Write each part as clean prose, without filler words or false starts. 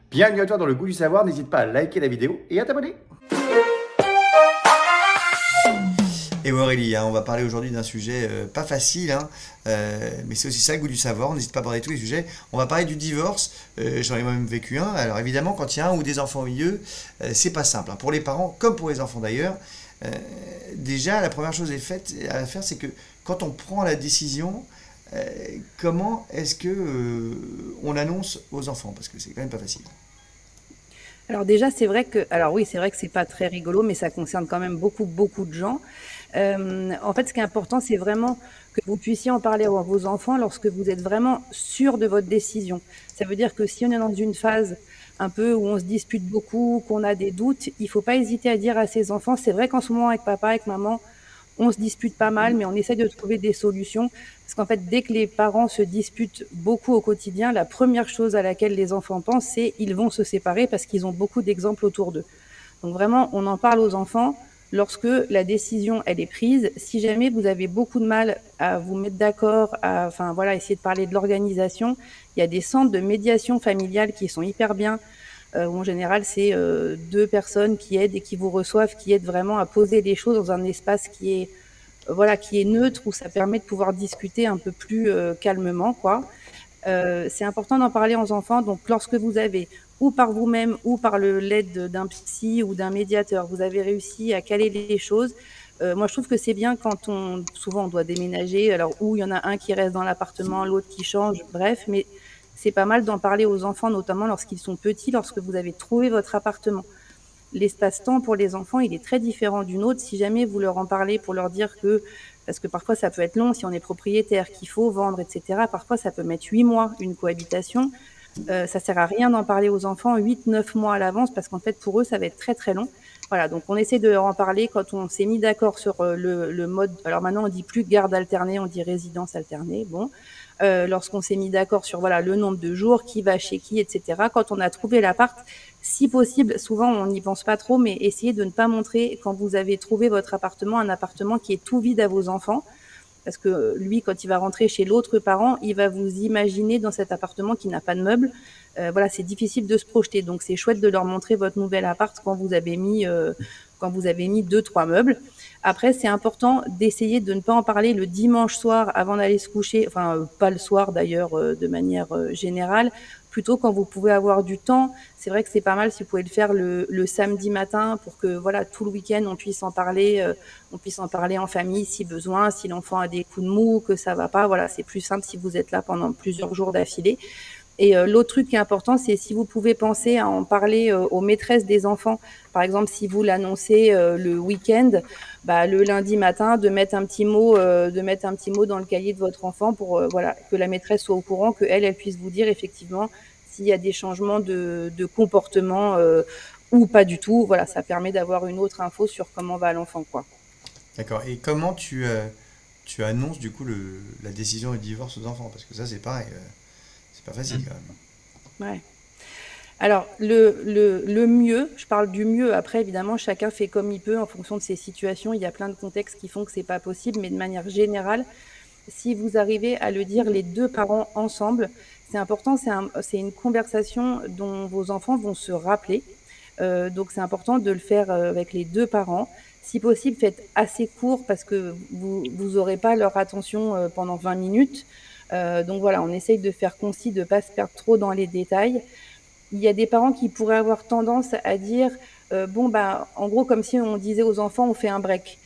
Bienvenue à toi dans le goût du savoir, n'hésite pas à liker la vidéo et à t'abonner. Et Aurélie, on va parler aujourd'hui d'un sujet pas facile, mais c'est aussi ça le goût du savoir. On n'hésite pas à aborder tous les sujets. On va parler du divorce. J'en ai moi-même vécu un. Alors évidemment, quand il y a un ou des enfants au milieu, c'est pas simple, pour les parents comme pour les enfants d'ailleurs. Déjà, la première chose à faire, c'est que quand on prend la décision, comment est-ce que on annonce aux enfants? Parce que c'est quand même pas facile. Alors déjà, c'est vrai que, alors oui, c'est vrai que c'est pas très rigolo, mais ça concerne quand même beaucoup de gens. En fait, ce qui est important, c'est vraiment que vous puissiez en parler à vos enfants lorsque vous êtes vraiment sûr de votre décision. Ça veut dire que si on est dans une phase un peu où on se dispute beaucoup, qu'on a des doutes, il faut pas hésiter à dire à ses enfants, c'est vrai qu'en ce moment avec papa, avec maman, on se dispute pas mal, mais on essaie de trouver des solutions. Parce qu'en fait, dès que les parents se disputent beaucoup au quotidien, la première chose à laquelle les enfants pensent, c'est qu'ils vont se séparer parce qu'ils ont beaucoup d'exemples autour d'eux. Donc vraiment, on en parle aux enfants lorsque la décision, elle est prise. Si jamais vous avez beaucoup de mal à vous mettre d'accord, enfin voilà, essayer de parler de l'organisation, il y a des centres de médiation familiale qui sont hyper bien, où en général, c'est deux personnes qui aident et qui vous reçoivent, qui aident vraiment à poser les choses dans un espace qui est voilà, qui est neutre, où ça permet de pouvoir discuter un peu plus calmement, quoi. C'est important d'en parler aux enfants. Donc, lorsque vous avez, ou par vous-même, ou par l'aide d'un psy ou d'un médiateur, vous avez réussi à caler les choses. Moi, je trouve que c'est bien quand souvent on doit déménager, alors où il y en a un qui reste dans l'appartement, l'autre qui change, bref, mais c'est pas mal d'en parler aux enfants, notamment lorsqu'ils sont petits, lorsque vous avez trouvé votre appartement. L'espace-temps pour les enfants, il est très différent d'une autre. Si jamais vous leur en parlez pour leur dire que, parce que parfois ça peut être long si on est propriétaire, qu'il faut vendre, etc. Parfois ça peut mettre 8 mois une cohabitation. Ça sert à rien d'en parler aux enfants 8-9 mois à l'avance parce qu'en fait pour eux ça va être très long. Voilà, donc on essaie de leur en parler quand on s'est mis d'accord sur le mode. Alors maintenant on dit plus garde alternée, on dit résidence alternée. Bon, lorsqu'on s'est mis d'accord sur voilà le nombre de jours, qui va chez qui, etc. Quand on a trouvé l'appart, si possible, souvent on n'y pense pas trop, mais essayez de ne pas montrer quand vous avez trouvé votre appartement, un appartement qui est tout vide à vos enfants. Parce que lui, quand il va rentrer chez l'autre parent, il va vous imaginer dans cet appartement qui n'a pas de meubles. Voilà, c'est difficile de se projeter. Donc c'est chouette de leur montrer votre nouvel appart quand vous avez mis 2-3 meubles. Après, c'est important d'essayer de ne pas en parler le dimanche soir avant d'aller se coucher, enfin pas le soir d'ailleurs de manière générale, plutôt quand vous pouvez avoir du temps. C'est vrai que c'est pas mal si vous pouvez le faire le samedi matin pour que voilà tout le week-end on puisse en parler en famille si besoin, si l'enfant a des coups de mou, que ça va pas, voilà, c'est plus simple si vous êtes là pendant plusieurs jours d'affilée. Et l'autre truc qui est important, c'est si vous pouvez penser à en parler aux maîtresses des enfants. Par exemple, si vous l'annoncez le week-end, bah, le lundi matin, de mettre un petit mot dans le cahier de votre enfant pour voilà que la maîtresse soit au courant, que elle puisse vous dire effectivement s'il y a des changements de comportement ou pas du tout. Voilà, ça permet d'avoir une autre info sur comment va l'enfant, quoi. D'accord. Et comment tu annonces du coup la décision du divorce aux enfants? Parce que ça, c'est pareil, c'est pas facile quand même. Ouais. Alors, le mieux, je parle du mieux, après, évidemment, chacun fait comme il peut en fonction de ses situations. Il y a plein de contextes qui font que c'est pas possible, mais de manière générale, si vous arrivez à le dire les deux parents ensemble, c'est important, c'est une conversation dont vos enfants vont se rappeler. Donc, c'est important de le faire avec les deux parents. Si possible, faites assez court parce que vous aurez pas leur attention pendant 20 minutes. Donc voilà, on essaye de faire concis, de pas se perdre trop dans les détails. Il y a des parents qui pourraient avoir tendance à dire bon bah en gros comme si on disait aux enfants on fait un break.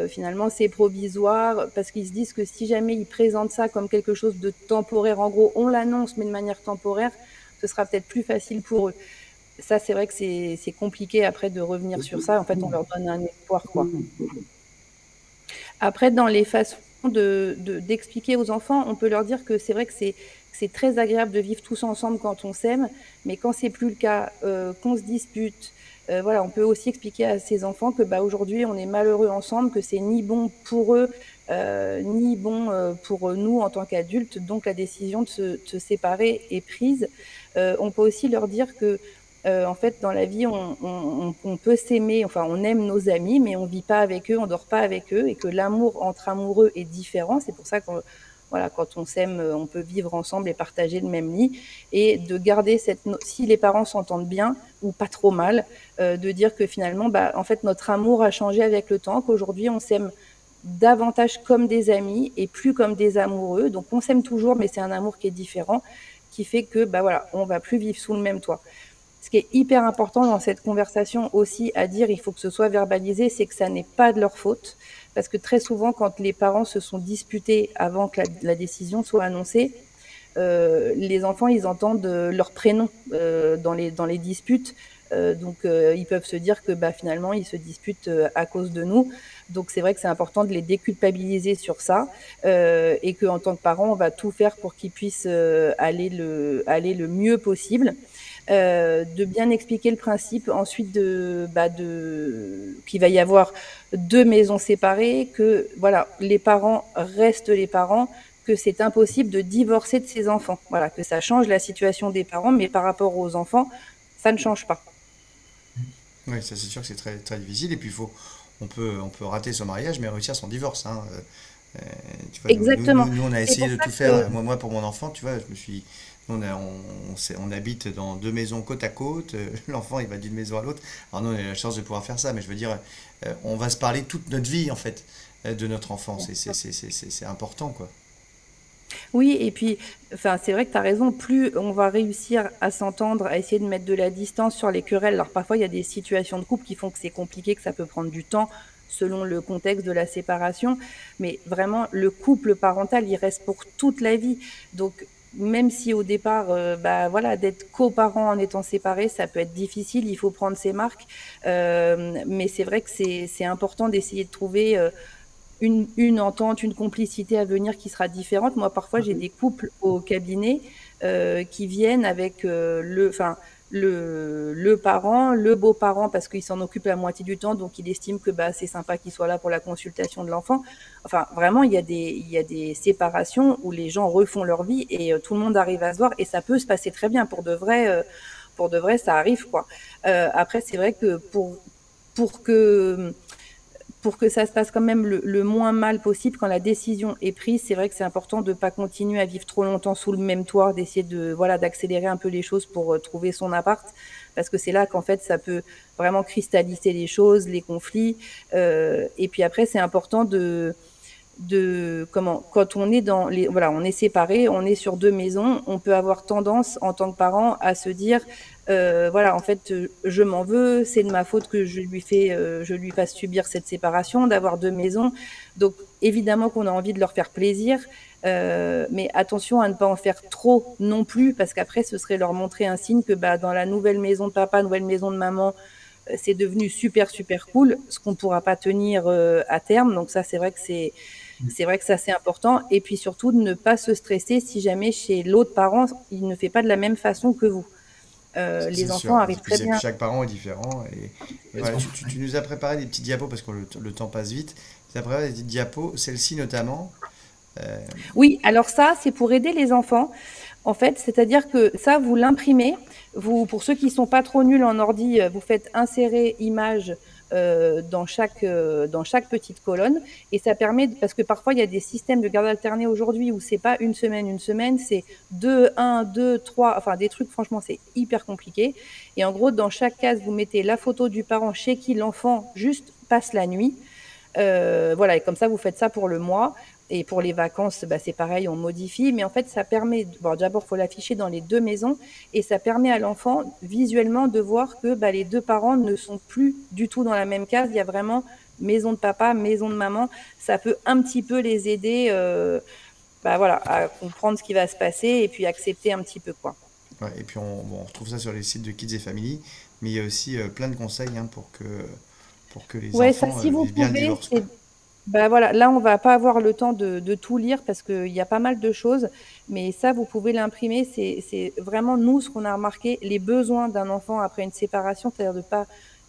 Finalement c'est provisoire parce qu'ils se disent que si jamais ils présentent ça comme quelque chose de temporaire, en gros on l'annonce mais de manière temporaire, ce sera peut-être plus facile pour eux. Ça c'est vrai que c'est compliqué après de revenir sur ça. En fait on leur donne un espoir, quoi. Après, dans les façons d'expliquer aux enfants, on peut leur dire que c'est vrai que c'est très agréable de vivre tous ensemble quand on s'aime, mais quand c'est plus le cas, qu'on se dispute, voilà, on peut aussi expliquer à ces enfants que bah, aujourd'hui on est malheureux ensemble, que c'est ni bon pour eux, ni bon pour nous en tant qu'adultes, donc la décision de se séparer est prise. On peut aussi leur dire que en fait, dans la vie, on peut s'aimer, enfin, on aime nos amis, mais on vit pas avec eux, on dort pas avec eux, et que l'amour entre amoureux est différent. C'est pour ça voilà, quand on s'aime, on peut vivre ensemble et partager le même lit, et de garder si les parents s'entendent bien ou pas trop mal, de dire que finalement, en fait, notre amour a changé avec le temps, qu'aujourd'hui on s'aime davantage comme des amis et plus comme des amoureux. Donc on s'aime toujours, mais c'est un amour qui est différent, qui fait que voilà, on va plus vivre sous le même toit. Ce qui est hyper important dans cette conversation aussi à dire, il faut que ce soit verbalisé, c'est que ça n'est pas de leur faute. Parce que très souvent, quand les parents se sont disputés avant que la décision soit annoncée, les enfants, ils entendent leur prénom dans les disputes. Donc, ils peuvent se dire que finalement, ils se disputent à cause de nous. Donc, c'est vrai que c'est important de les déculpabiliser sur ça, et qu'en tant que parents, on va tout faire pour qu'ils puissent aller le mieux possible. De bien expliquer le principe ensuite qu'il va y avoir 2 maisons séparées, que voilà, les parents restent les parents, que c'est impossible de divorcer de ses enfants. Voilà, que ça change la situation des parents, mais par rapport aux enfants, ça ne change pas. Oui, ça c'est sûr que c'est très, très difficile. Et puis on peut rater son mariage, mais réussir son divorce, hein. Euh, Tu vois, Exactement. on a C'est essayé pour de ça tout faire. que Moi, pour mon enfant, tu vois, on habite dans 2 maisons côte à côte. L'enfant, il va d'une maison à l'autre. Alors nous, on a la chance de pouvoir faire ça, mais je veux dire, on va se parler toute notre vie, en fait, de notre enfance. Et c'est important, quoi. oui, et puis, enfin, c'est vrai que tu as raison, plus on va réussir à s'entendre, à essayer de mettre de la distance sur les querelles. Alors parfois, il y a des situations de couple qui font que c'est compliqué, que ça peut prendre du temps selon le contexte de la séparation, mais vraiment, le couple parental, il reste pour toute la vie. Donc, même si au départ, voilà, d'être coparent en étant séparés, ça peut être difficile, il faut prendre ses marques, mais c'est vrai que c'est important d'essayer de trouver une entente, une complicité à venir qui sera différente. Moi, parfois, j'ai des couples au cabinet qui viennent avec le parent, le beau-parent, parce qu'il s'en occupe la moitié du temps, donc il estime que c'est sympa qu'il soit là pour la consultation de l'enfant. Enfin, vraiment, il y a des séparations où les gens refont leur vie et tout le monde arrive à se voir, et ça peut se passer très bien. Pour de vrai, ça arrive, quoi. Après, c'est vrai que pour que pour que ça se passe quand même le moins mal possible quand la décision est prise, c'est vrai que c'est important de ne pas continuer à vivre trop longtemps sous le même toit, d'essayer d'accélérer un peu les choses pour trouver son appart, parce que c'est là qu'en fait ça peut vraiment cristalliser les choses, les conflits. Et puis après, c'est important quand on est on est séparés, on est sur 2 maisons, on peut avoir tendance en tant que parent à se dire voilà, en fait, je m'en veux, c'est de ma faute que je lui fasse subir cette séparation, d'avoir 2 maisons. Donc évidemment qu'on a envie de leur faire plaisir, mais attention à ne pas en faire trop non plus, parce qu'après ce serait leur montrer un signe que dans la nouvelle maison de papa, nouvelle maison de maman, c'est devenu super super cool, ce qu'on ne pourra pas tenir à terme. Donc ça, c'est vrai que ça, c'est important. Et puis surtout, de ne pas se stresser si jamais chez l'autre parent, il ne fait pas de la même façon que vous. C'est Les enfants sûr. Et arrivent puis très bien. chaque parent est différent. Et voilà, tu nous as préparé des petits diapos parce que le temps passe vite. Tu as préparé des petites diapos, celle-ci notamment. Euh, Oui, alors ça, c'est pour aider les enfants, en fait. C'est-à-dire que ça, vous l'imprimez. Pour ceux qui sont pas trop nuls en ordi, vous faites insérer image dans chaque petite colonne, et ça permet, parce que parfois il y a des systèmes de garde alternée aujourd'hui où c'est pas une semaine, c'est 2, 1, 2, 3, enfin des trucs, franchement, c'est hyper compliqué. Et en gros, dans chaque case, vous mettez la photo du parent chez qui l'enfant juste passe la nuit. Voilà, et comme ça, vous faites ça pour le mois. Et pour les vacances, c'est pareil, on modifie. Mais en fait, ça permet, bon, d'abord, il faut l'afficher dans les 2 maisons. Et ça permet à l'enfant, visuellement, de voir que les 2 parents ne sont plus du tout dans la même case. Il y a vraiment maison de papa, maison de maman. Ça peut un petit peu les aider voilà, à comprendre ce qui va se passer et puis accepter un petit peu, quoi. ouais, et puis on retrouve ça sur les sites de Kids et Family. Mais il y a aussi plein de conseils, hein, pour que les Ouais, ça, enfants si vous vivent bien le pouvez, divorce, quoi. voilà, là, on va pas avoir le temps de tout lire parce qu'il y a pas mal de choses, mais ça, vous pouvez l'imprimer. C'est vraiment, nous, ce qu'on a remarqué, les besoins d'un enfant après une séparation, c'est-à-dire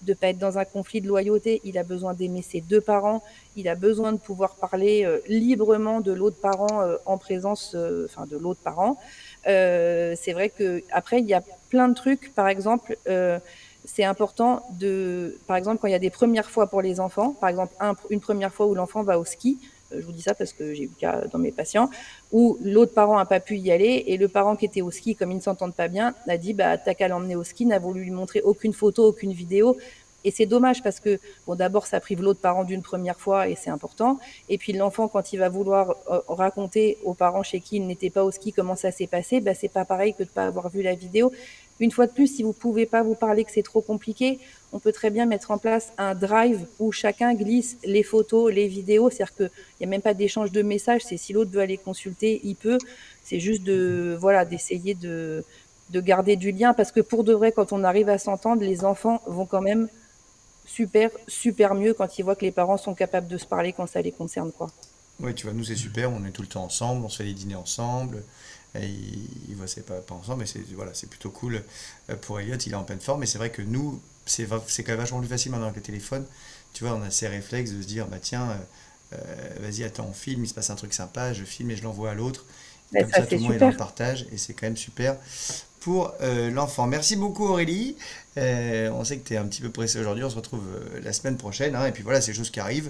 de pas être dans un conflit de loyauté. Il a besoin d'aimer ses 2 parents, il a besoin de pouvoir parler librement de l'autre parent en présence, de l'autre parent. C'est vrai que après, il y a plein de trucs, par exemple. C'est important par exemple, quand il y a des premières fois pour les enfants, par exemple, une première fois où l'enfant va au ski, je vous dis ça parce que j'ai eu le cas dans mes patients, où l'autre parent n'a pas pu y aller et le parent qui était au ski, comme ils ne s'entendent pas bien, a dit bah t'as qu'à l'emmener au ski, n'a voulu lui montrer aucune photo, aucune vidéo. Et c'est dommage parce que, bon, d'abord, ça prive l'autre parent d'une première fois et c'est important. Et puis l'enfant, quand il va vouloir raconter aux parents chez qui il n'était pas au ski comment ça s'est passé, bah, c'est pas pareil que de pas avoir vu la vidéo. Une fois de plus, si vous pouvez pas vous parler que c'est trop compliqué, on peut très bien mettre en place un drive où chacun glisse les photos, les vidéos. C'est-à-dire qu'il n'y a même pas d'échange de messages. C'est si l'autre veut aller consulter, il peut. C'est juste d'essayer de garder du lien parce que pour de vrai, quand on arrive à s'entendre, les enfants vont quand même super mieux quand ils voient que les parents sont capables de se parler quand ça les concerne, quoi. Oui, tu vois, nous c'est super, on est tout le temps ensemble, on se fait des dîners ensemble, et il voit ses pas ensemble, mais c'est voilà, c'est plutôt cool pour Elliot, il est en pleine forme, mais c'est vrai que nous, c'est quand même vachement plus facile maintenant avec le téléphone, tu vois, on a ces réflexes de se dire, bah tiens, vas-y, attends, on filme, il se passe un truc sympa, je filme et je l'envoie à l'autre, et Ben, comme ça, ça tout c'est le monde est dans le super. partage, et c'est quand même super pour l'enfant. Merci beaucoup Aurélie. On sait que tu es un petit peu pressé aujourd'hui, on se retrouve la semaine prochaine, hein, et puis voilà, c'est des choses qui arrivent.